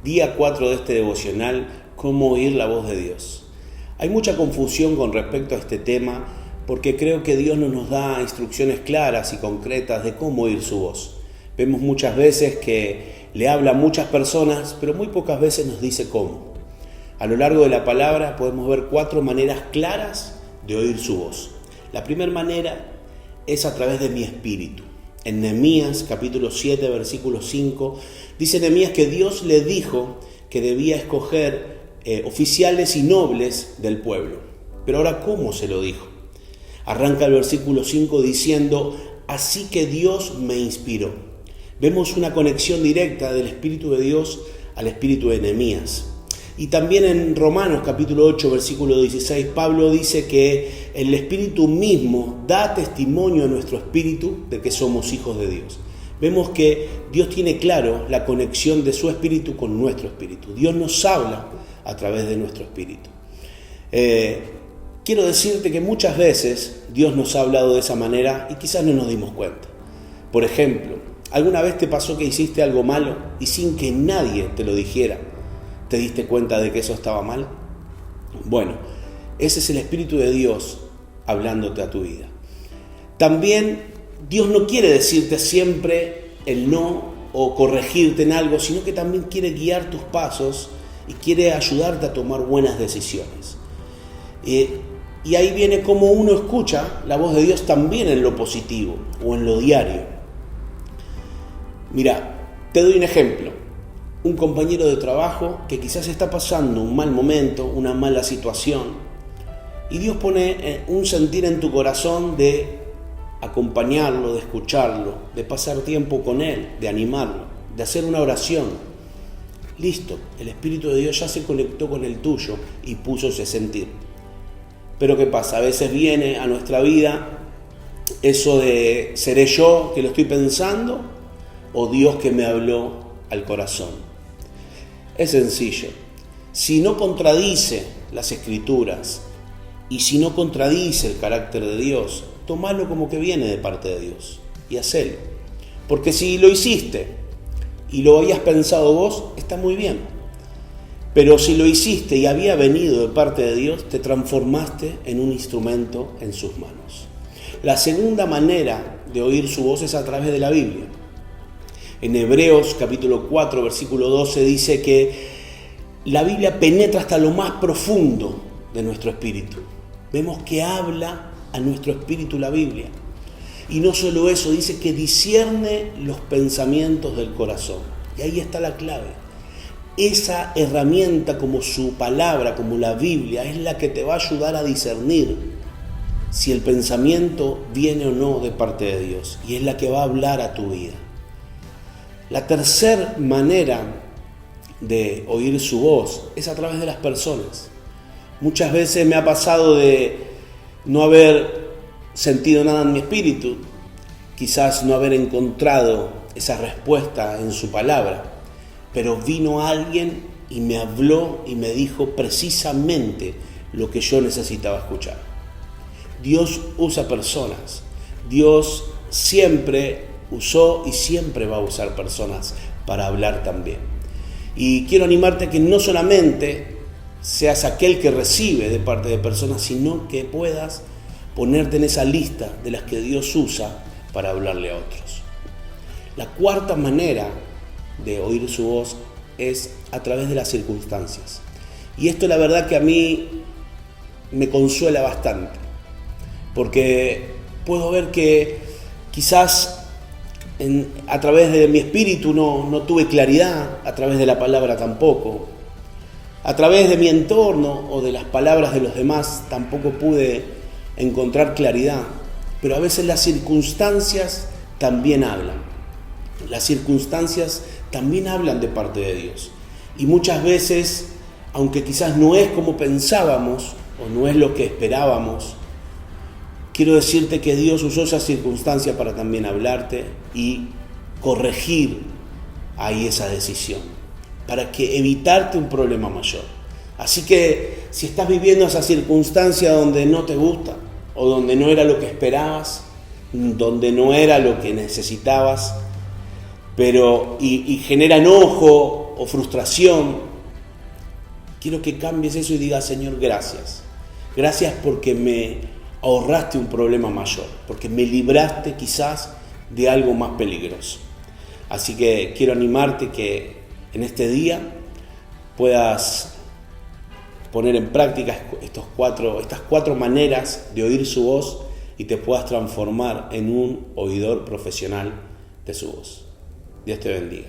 Día 4 de este devocional, ¿cómo oír la voz de Dios? Hay mucha confusión con respecto a este tema porque creo que Dios no nos da instrucciones claras y concretas de cómo oír su voz. Vemos muchas veces que le habla a muchas personas, pero muy pocas veces nos dice cómo. A lo largo de la palabra podemos ver 4 maneras claras de oír su voz. La primera manera es a través de mi espíritu. En Nehemías capítulo 7, versículo 5, dice Nehemías que Dios le dijo que debía escoger oficiales y nobles del pueblo. Pero ahora, ¿cómo se lo dijo? Arranca el versículo 5 diciendo, así que Dios me inspiró. Vemos una conexión directa del Espíritu de Dios al Espíritu de Nehemías. Y también en Romanos capítulo 8, versículo 16, Pablo dice que el Espíritu mismo da testimonio a nuestro espíritu de que somos hijos de Dios. Vemos que Dios tiene claro la conexión de su espíritu con nuestro espíritu. Dios nos habla a través de nuestro espíritu. Quiero decirte que muchas veces Dios nos ha hablado de esa manera y quizás no nos dimos cuenta. Por ejemplo, ¿alguna vez te pasó que hiciste algo malo y sin que nadie te lo dijera, te diste cuenta de que eso estaba mal? Bueno, ese es el Espíritu de Dios hablándote a tu vida. También Dios no quiere decirte siempre el no o corregirte en algo, sino que también quiere guiar tus pasos y quiere ayudarte a tomar buenas decisiones. Y ahí viene cómo uno escucha la voz de Dios también en lo positivo o en lo diario. Mira, te doy un ejemplo. Un compañero de trabajo que quizás está pasando un mal momento, una mala situación, y Dios pone un sentir en tu corazón de acompañarlo, de escucharlo, de pasar tiempo con él, de animarlo, de hacer una oración. Listo, el Espíritu de Dios ya se conectó con el tuyo y puso ese sentir. Pero ¿qué pasa? A veces viene a nuestra vida eso de ¿seré yo que lo estoy pensando o Dios que me habló al corazón? Es sencillo. Si no contradice las Escrituras y si no contradice el carácter de Dios, tomalo como que viene de parte de Dios y hacelo. Porque si lo hiciste y lo habías pensado vos, está muy bien. Pero si lo hiciste y había venido de parte de Dios, te transformaste en un instrumento en sus manos. La segunda manera de oír su voz es a través de la Biblia. En Hebreos capítulo 4, versículo 12 dice que la Biblia penetra hasta lo más profundo de nuestro espíritu. Vemos que habla a nuestro espíritu la Biblia. Y no solo eso, dice que discierne los pensamientos del corazón. Y ahí está la clave. Esa herramienta como su palabra, como la Biblia, es la que te va a ayudar a discernir si el pensamiento viene o no de parte de Dios. Y es la que va a hablar a tu vida. La tercera manera de oír su voz es a través de las personas. Muchas veces me ha pasado de no haber sentido nada en mi espíritu, quizás no haber encontrado esa respuesta en su palabra, pero vino alguien y me habló y me dijo precisamente lo que yo necesitaba escuchar. Dios usa personas. Dios siempre usó y siempre va a usar personas para hablar también. Y quiero animarte a que no solamente seas aquel que recibe de parte de personas, sino que puedas ponerte en esa lista de las que Dios usa para hablarle a otros. La cuarta manera de oír su voz es a través de las circunstancias. Y esto la verdad que a mí me consuela bastante, porque puedo ver que quizás a través de mi espíritu no tuve claridad, a través de la palabra tampoco, a través de mi entorno o de las palabras de los demás tampoco pude encontrar claridad, pero a veces las circunstancias también hablan. Las circunstancias también hablan de parte de Dios. Y muchas veces, aunque quizás no es como pensábamos o no es lo que esperábamos, quiero decirte que Dios usó esa circunstancia para también hablarte y corregir ahí esa decisión, para que evitarte un problema mayor. Así que si estás viviendo esa circunstancia donde no te gusta o donde no era lo que esperabas, donde no era lo que necesitabas, pero y genera enojo o frustración, quiero que cambies eso y digas: Señor, gracias. Gracias porque me ahorraste un problema mayor, porque me libraste quizás de algo más peligroso. Así que quiero animarte que en este día puedas poner en práctica estas cuatro maneras de oír su voz y te puedas transformar en un oidor profesional de su voz. Dios te bendiga.